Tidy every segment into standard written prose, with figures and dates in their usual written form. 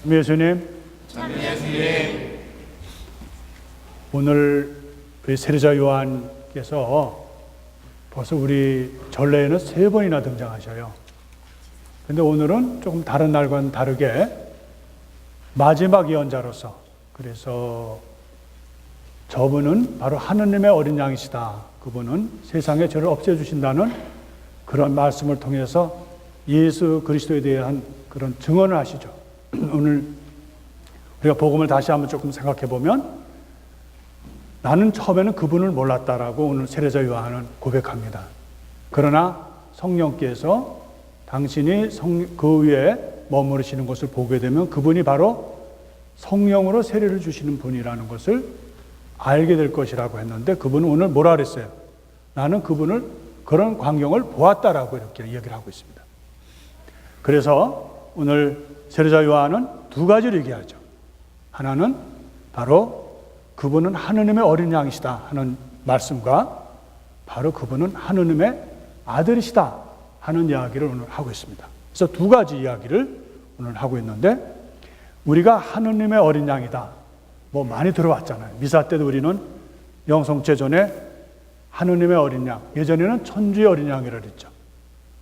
예수님, 오늘 우리 세례자 요한께서 벌써 우리 전례에는 3번이나 등장하셔요. 근데 오늘은 조금 다른 날과는 다르게 마지막 예언자로서, 그래서 저분은 바로 하느님의 어린 양이시다. 그분은 세상에 죄를 없애주신다는 그런 말씀을 통해서 예수 그리스도에 대한 그런 증언을 하시죠. 오늘 우리가 복음을 다시 한번 조금 생각해 보면 나는 처음에는 그분을 몰랐다라고 오늘 세례자 요한은 고백합니다. 그러나 성령께서 당신이 그 위에 머무르시는 것을 보게 되면 그분이 바로 성령으로 세례를 주시는 분이라는 것을 알게 될 것이라고 했는데, 그분은 오늘 뭐라 그랬어요? 나는 그분을 그런 광경을 보았다라고 이렇게 얘기를 하고 있습니다. 그래서 오늘 세례자 요한은 2가지를 얘기하죠. 하나는 바로 그분은 하느님의 어린 양이시다 하는 말씀과, 바로 그분은 하느님의 아들이시다 하는 이야기를 오늘 하고 있습니다. 그래서 2가지 이야기를 오늘 하고 있는데, 우리가 하느님의 어린 양이다, 뭐 많이 들어왔잖아요. 미사 때도 우리는 영성체 전에 하느님의 어린 양, 예전에는 천주의 어린 양이라 그랬죠.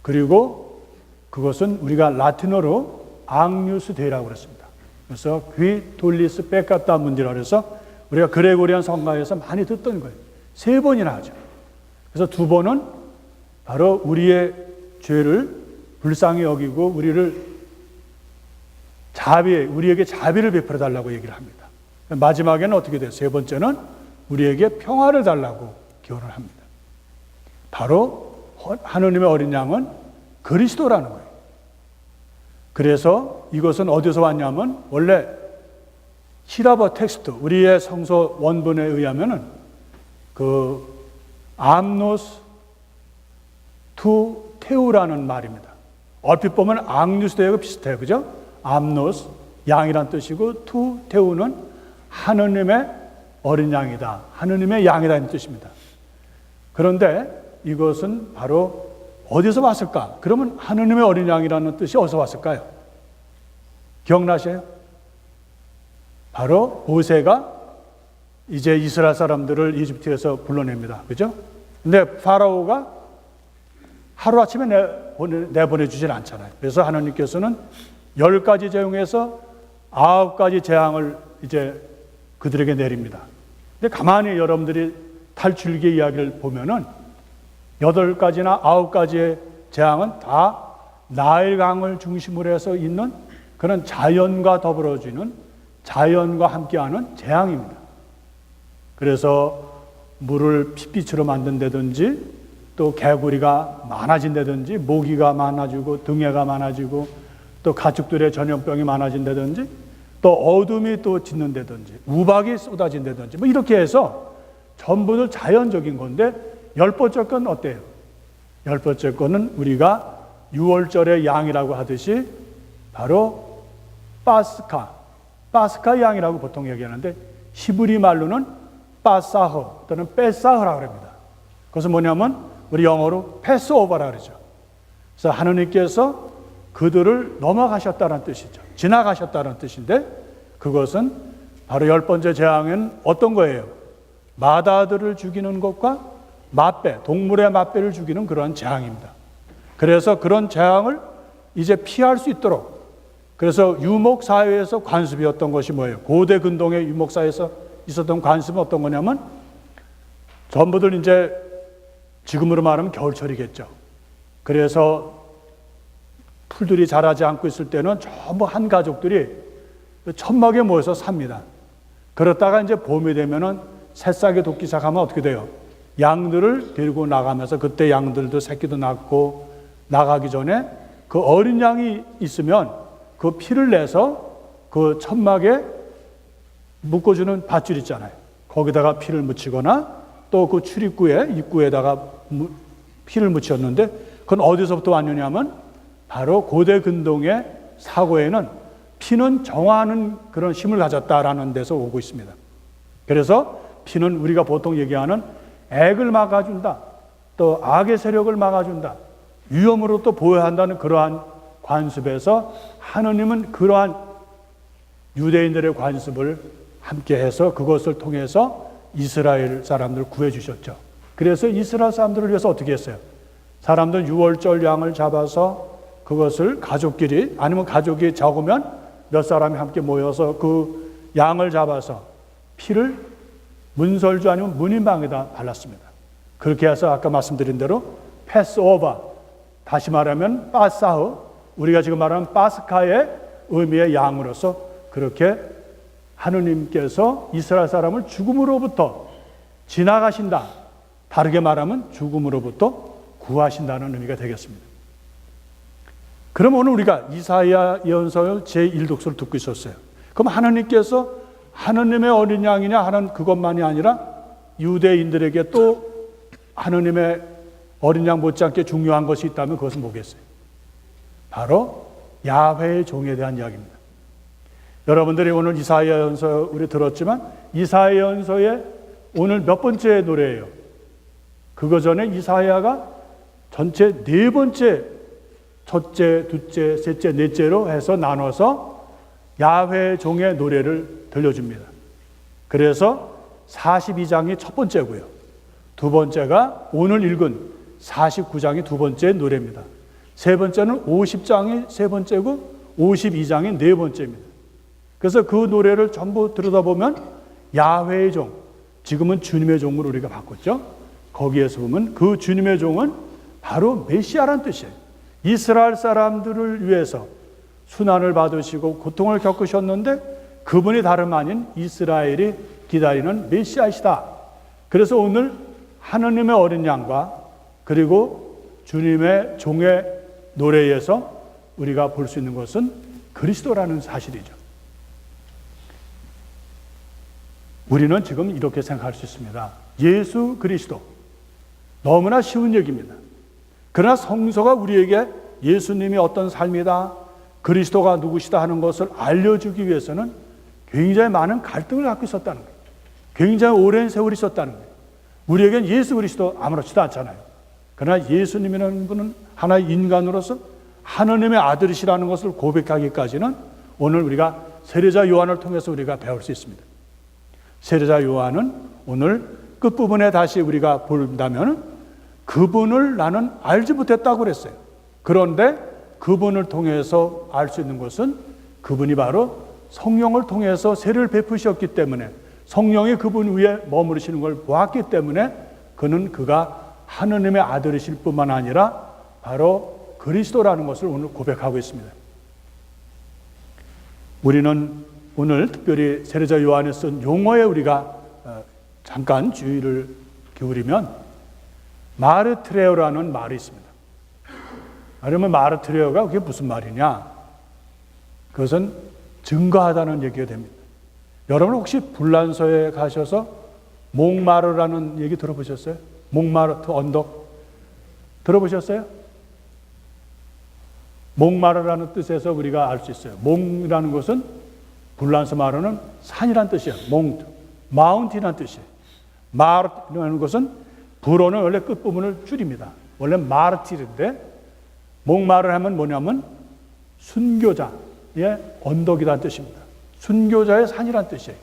그리고 그것은 우리가 라틴어로 앙뉴스 데이라고 그랬습니다. 그래서 귀 돌리스 뺏갔다 문디라 그래서 우리가 그레고리안 성가에서 많이 듣던 거예요. 3번이나 하죠. 그래서 2번은 바로 우리의 죄를 불쌍히 여기고 우리에게 자비를 베풀어 달라고 얘기를 합니다. 마지막에는 어떻게 돼요? 3번째는 우리에게 평화를 달라고 기원을 합니다. 바로 하느님의 어린 양은 그리스도라는 거예요. 그래서 이것은 어디서 왔냐면, 원래 히라버 텍스트, 우리의 성서 원본에 의하면은 그 암노스 투 테우라는 말입니다. 얼핏 보면 앙뉴스데이하고 비슷해요. 그죠? 암노스, 양이란 뜻이고, 투 테우는 하느님의 어린 양이다, 하느님의 양이라는 뜻입니다. 그런데 이것은 바로 어디서 왔을까? 그러면 하느님의 어린 양이라는 뜻이 어디서 왔을까요? 기억나세요? 바로 모세가 이제 이스라엘 사람들을 이집트에서 불러냅니다. 그죠? 근데 파라오가 하루아침에 내보내주질 않잖아요. 그래서 하나님께서는 10가지 재앙에서 9가지 재앙을 이제 그들에게 내립니다. 근데 가만히 여러분들이 탈출기 이야기를 보면은 8가지나 9가지의 재앙은 다 나일강을 중심으로 해서 있는 그런 자연과 더불어지는, 자연과 함께하는 재앙입니다. 그래서 물을 핏빛으로 만든다든지, 또 개구리가 많아진다든지, 모기가 많아지고 등해가 많아지고, 또 가축들의 전염병이 많아진다든지, 또 어둠이 또 짙는다든지, 우박이 쏟아진다든지, 뭐 이렇게 해서 전부들 자연적인 건데, 10번째 건 어때요? 10번째 거는 우리가 6월절의 양이라고 하듯이 바로 파스카 양이라고 보통 얘기하는데, 히브리 말로는 파사허 또는 페사허라고 합니다. 그것은 뭐냐면 우리 영어로 패스오버라고 그러죠. 그래서 하느님께서 그들을 넘어가셨다는 뜻이죠. 지나가셨다는 뜻인데, 그것은 바로 10번째 재앙은 어떤 거예요? 마다들을 죽이는 것과 맛배, 동물의 맛배를 죽이는 그러한 재앙입니다. 그래서 그런 재앙을 이제 피할 수 있도록, 그래서 유목사회에서 관습이었던 것이 뭐예요? 고대 근동의 유목사회에서 있었던 관습은 어떤 거냐면, 전부들 이제 지금으로 말하면 겨울철이겠죠. 그래서 풀들이 자라지 않고 있을 때는 전부 한 가족들이 천막에 모여서 삽니다. 그러다가 이제 봄이 되면은 새싹이 돋기 시작하면 어떻게 돼요? 양들을 데리고 나가면서, 그때 양들도 새끼도 낳고 나가기 전에 그 어린 양이 있으면 그 피를 내서 그 천막에 묶어주는 밧줄 있잖아요. 거기다가 피를 묻히거나, 또 그 출입구에, 입구에다가 피를 묻혔는데, 그건 어디서부터 왔느냐면 바로 고대 근동의 사고에는 피는 정화하는 그런 힘을 가졌다라는 데서 오고 있습니다. 그래서 피는 우리가 보통 얘기하는 액을 막아준다, 또 악의 세력을 막아준다, 위험으로부터 보호한다는 그러한 관습에서 하느님은 그러한 유대인들의 관습을 함께해서 그것을 통해서 이스라엘 사람들을 구해주셨죠. 그래서 이스라엘 사람들을 위해서 어떻게 했어요? 사람들 6월절 양을 잡아서 그것을 가족끼리, 아니면 가족이 적으면 몇 사람이 함께 모여서 그 양을 잡아서 피를 문설주 아니면 문인방에다 발랐습니다. 그렇게 해서 아까 말씀드린 대로 패스오버, 다시 말하면 파사흐, 우리가 지금 말하는 파스카의 의미의 양으로서 그렇게 하느님께서 이스라엘 사람을 죽음으로부터 지나가신다. 다르게 말하면 죽음으로부터 구하신다는 의미가 되겠습니다. 그럼 오늘 우리가 이사야 예언서 제1독서를 듣고 있었어요. 그럼 하느님께서 하느님의 어린 양이냐 하는 그것만이 아니라 유대인들에게 또 하느님의 어린 양 못지않게 중요한 것이 있다면 그것은 뭐겠어요? 바로 야훼의 종에 대한 이야기입니다. 여러분들이 오늘 이사야 예언서 우리 들었지만 이사야 예언서의 오늘 몇 번째 노래예요? 그거 전에 이사야가 전체 4번째, 첫째, 둘째, 셋째, 넷째로 해서 나눠서 야훼 종의 노래를 들려줍니다. 그래서 42장이 첫 번째고요. 두 번째가 오늘 읽은 49장이 두 번째 노래입니다. 세 번째는 50장이 세 번째고 52장이 네 번째입니다. 그래서 그 노래를 전부 들여다보면 야훼의 종, 지금은 주님의 종으로 우리가 바꿨죠. 거기에서 보면 그 주님의 종은 바로 메시아란 뜻이에요. 이스라엘 사람들을 위해서 순환을 받으시고 고통을 겪으셨는데 그분이 다름 아닌 이스라엘이 기다리는 메시아이시다. 그래서 오늘 하느님의 어린 양과 그리고 주님의 종의 노래에서 우리가 볼 수 있는 것은 그리스도라는 사실이죠. 우리는 지금 이렇게 생각할 수 있습니다. 예수 그리스도. 너무나 쉬운 얘기입니다. 그러나 성서가 우리에게 예수님이 어떤 삶이다, 그리스도가 누구시다 하는 것을 알려주기 위해서는 굉장히 많은 갈등을 갖고 있었다는 거예요. 굉장히 오랜 세월이 있었다는 거예요. 우리에겐 예수 그리스도 아무렇지도 않잖아요. 그러나 예수님이라는 분은 하나의 인간으로서 하느님의 아들이시라는 것을 고백하기까지는 오늘 우리가 세례자 요한을 통해서 우리가 배울 수 있습니다. 세례자 요한은 오늘 끝부분에 다시 우리가 본다면 그분을 나는 알지 못했다고 그랬어요. 그런데 그분을 통해서 알 수 있는 것은 그분이 바로 성령을 통해서 세례를 베푸셨기 때문에 성령이 그분 위에 머무르시는 걸 보았기 때문에 그가 하느님의 아들이실 뿐만 아니라 바로 그리스도라는 것을 오늘 고백하고 있습니다. 우리는 오늘 특별히 세례자 요한이 쓴 용어에 우리가 잠깐 주의를 기울이면 마르트레오라는 말이 있습니다. 그러면 마르트레오가 그게 무슨 말이냐? 그것은 증거하다는 얘기가 됩니다. 여러분 혹시 불란서에 가셔서 몽마르라는 얘기 들어보셨어요? 몽마르트 언덕 들어보셨어요? 몽마르라는 뜻에서 우리가 알 수 있어요. 몽이라는 것은 불란서 말로는 산이란 뜻이에요. 몽트, 마운틴이란 뜻이에요. 마르트라는 것은 불어는 원래 끝부분을 줄입니다. 원래 마르티르인데 몽마르를 하면 뭐냐면 순교자의 언덕이라는 뜻입니다. 순교자의 산이란 뜻이에요.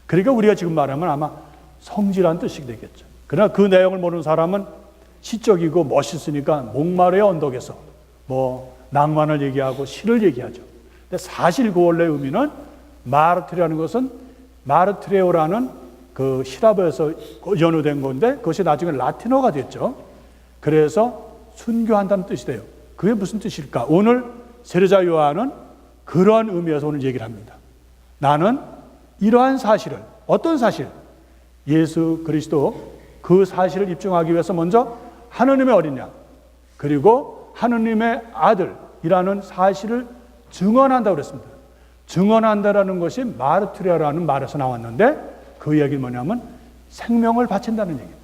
그러니까 우리가 지금 말하면 아마 성지란 뜻이 되겠죠. 그러나 그 내용을 모르는 사람은 시적이고 멋있으니까 몽마르의 언덕에서 뭐 낭만을 얘기하고 시를 얘기하죠. 근데 사실 그 원래 의미는 마르트라는 것은 마르트레오라는 그 시라버에서 연호된 건데 그것이 나중에 라틴어가 됐죠. 그래서 순교한다는 뜻이 돼요. 그게 무슨 뜻일까? 오늘 세례자 요한은 그러한 의미에서 오늘 얘기를 합니다. 나는 이러한 사실을, 어떤 사실? 예수 그리스도 그 사실을 입증하기 위해서 먼저 하느님의 어린 양 그리고 하느님의 아들이라는 사실을 증언한다고 그랬습니다. 증언한다라는 것이 마르트레라는 말에서 나왔는데 그 이야기는 뭐냐면 생명을 바친다는 얘기입니다.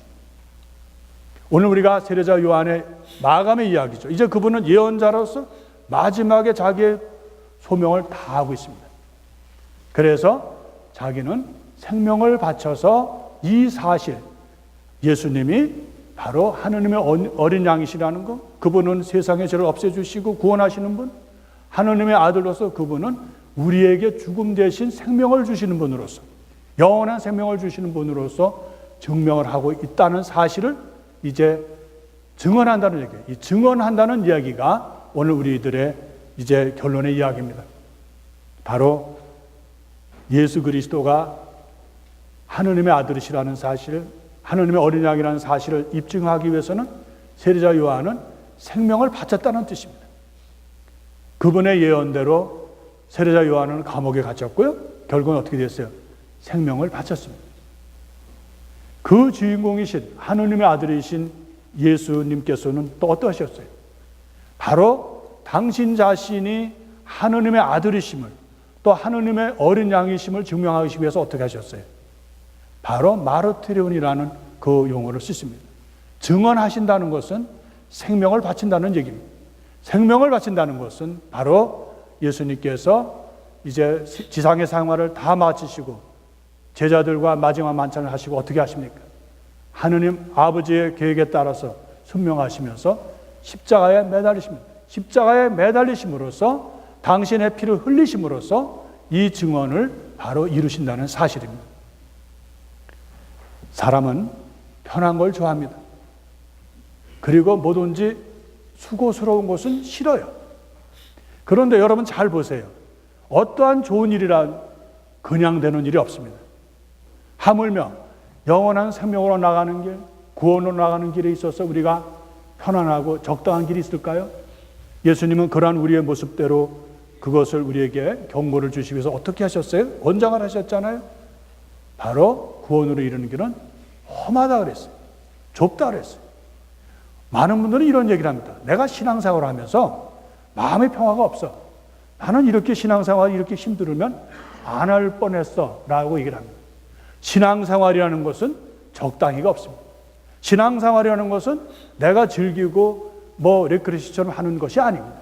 오늘 우리가 세례자 요한의 마감의 이야기죠. 이제 그분은 예언자로서 마지막에 자기의 소명을 다하고 있습니다. 그래서 자기는 생명을 바쳐서 이 사실, 예수님이 바로 하느님의 어린 양이시라는 것, 그분은 세상의 죄를 없애주시고 구원하시는 분, 하느님의 아들로서 그분은 우리에게 죽음 대신 생명을 주시는 분으로서, 영원한 생명을 주시는 분으로서 증명을 하고 있다는 사실을 이제 증언한다는 얘기예요. 이 증언한다는 이야기가 오늘 우리들의 이제 결론의 이야기입니다. 바로 예수 그리스도가 하느님의 아들이시라는 사실, 하느님의 어린 양이라는 사실을 입증하기 위해서는 세례자 요한은 생명을 바쳤다는 뜻입니다. 그분의 예언대로 세례자 요한은 감옥에 갇혔고요. 결국은 어떻게 됐어요? 생명을 바쳤습니다. 그 주인공이신 하느님의 아들이신 예수님께서는 또 어떠하셨어요? 바로 당신 자신이 하느님의 아들이심을, 또 하느님의 어린 양이심을 증명하기 위해서 어떻게 하셨어요? 바로 마르티리온이라는 그 용어를 쓰십니다. 증언하신다는 것은 생명을 바친다는 얘기입니다. 생명을 바친다는 것은 바로 예수님께서 이제 지상의 생활을 다 마치시고 제자들과 마지막 만찬을 하시고 어떻게 하십니까? 하느님 아버지의 계획에 따라서 순명하시면서 십자가에 매달리십니다. 십자가에 매달리심으로써 당신의 피를 흘리심으로써 이 증언을 바로 이루신다는 사실입니다. 사람은 편한 걸 좋아합니다. 그리고 뭐든지 수고스러운 것은 싫어요. 그런데 여러분 잘 보세요. 어떠한 좋은 일이란 그냥 되는 일이 없습니다. 하물며 영원한 생명으로 나가는 길, 구원으로 나가는 길에 있어서 우리가 편안하고 적당한 길이 있을까요? 예수님은 그러한 우리의 모습대로 그것을 우리에게 경고를 주시기 위해서 어떻게 하셨어요? 권장을 하셨잖아요. 바로 구원으로 이르는 길은 험하다 그랬어요. 좁다 그랬어요. 많은 분들은 이런 얘기를 합니다. 내가 신앙생활을 하면서 마음의 평화가 없어. 나는 이렇게 신앙생활이 이렇게 힘들으면 안 할 뻔했어 라고 얘기를 합니다. 신앙생활이라는 것은 적당히가 없습니다. 신앙생활이라는 것은 내가 즐기고 레크레이션처럼 하는 것이 아닙니다.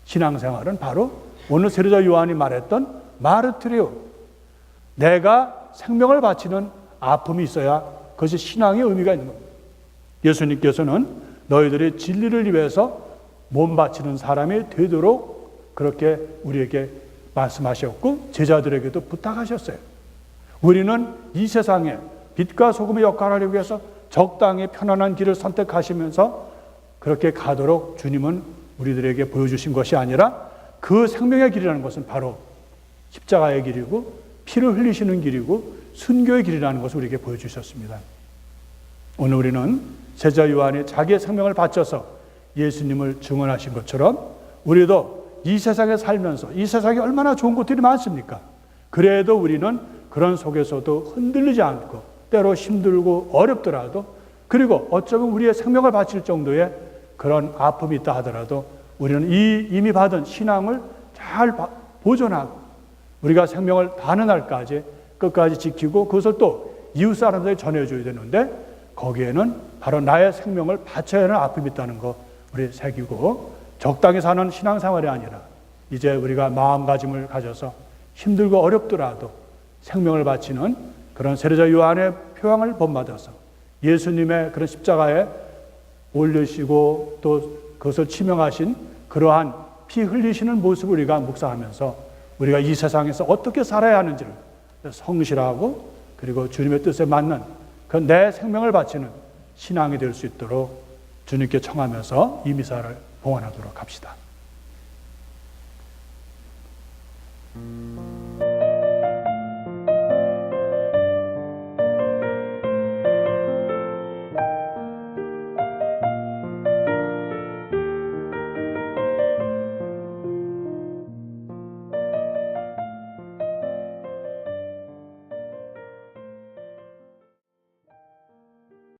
신앙생활은 바로 오늘 세례자 요한이 말했던 마르티리오, 내가 생명을 바치는 아픔이 있어야 그것이 신앙의 의미가 있는 겁니다. 예수님께서는 너희들이 진리를 위해서 몸 바치는 사람이 되도록 그렇게 우리에게 말씀하셨고 제자들에게도 부탁하셨어요. 우리는 이 세상에 빛과 소금의 역할을 하기 위해서 적당히 편안한 길을 선택하시면서 그렇게 가도록 주님은 우리들에게 보여주신 것이 아니라 그 생명의 길이라는 것은 바로 십자가의 길이고 피를 흘리시는 길이고 순교의 길이라는 것을 우리에게 보여주셨습니다. 오늘 우리는 세자 요한이 자기의 생명을 바쳐서 예수님을 증언하신 것처럼 우리도 이 세상에 살면서 이 세상에 얼마나 좋은 것들이 많습니까? 그래도 우리는 그런 속에서도 흔들리지 않고 때로 힘들고 어렵더라도 그리고 어쩌면 우리의 생명을 바칠 정도의 그런 아픔이 있다 하더라도 우리는 이미 받은 신앙을 잘 보존하고 우리가 생명을 다하는 날까지 끝까지 지키고 그것을 또 이웃 사람들에게 전해줘야 되는데 거기에는 바로 나의 생명을 바쳐야 하는 아픔이 있다는 거 우리 새기고 적당히 사는 신앙생활이 아니라 이제 우리가 마음가짐을 가져서 힘들고 어렵더라도 생명을 바치는 그런 세례자 요한의 표양을 본받아서 예수님의 그런 십자가에 올리시고 또 그것을 치명하신 그러한 피 흘리시는 모습을 우리가 묵상하면서 우리가 이 세상에서 어떻게 살아야 하는지를 성실하고 그리고 주님의 뜻에 맞는 그 내 생명을 바치는 신앙이 될 수 있도록 주님께 청하면서 이 미사를 봉헌하도록 합시다.